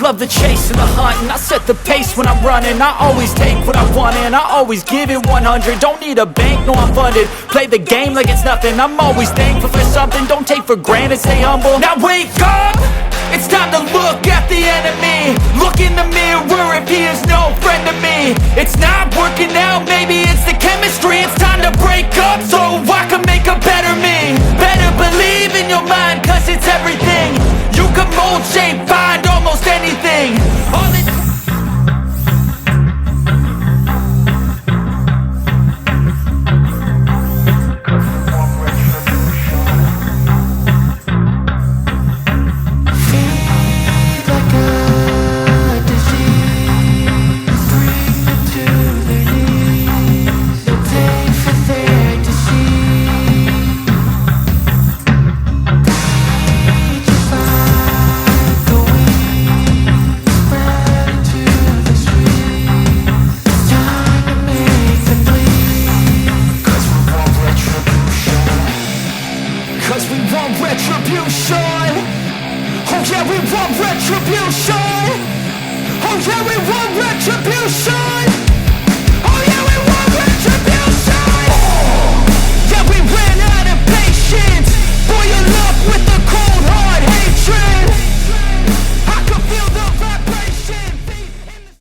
love the chase and the hunt, and I set the pace when I'm running. I always take what I want and I always give it 100. Don't need a bank, no I'm funded. Play the game like it's nothing. I'm always thankful for something. Don't take for granted, stay humble. Now wake up! It's time to look at the enemy. Look in the mirror if he is no friend to me. It's not working out, maybe it's the chemistry. It's time to break up so I can make a better me. Better believe in your mind, cause it's everything. You can mold, shape, find almost anything. All it retribution.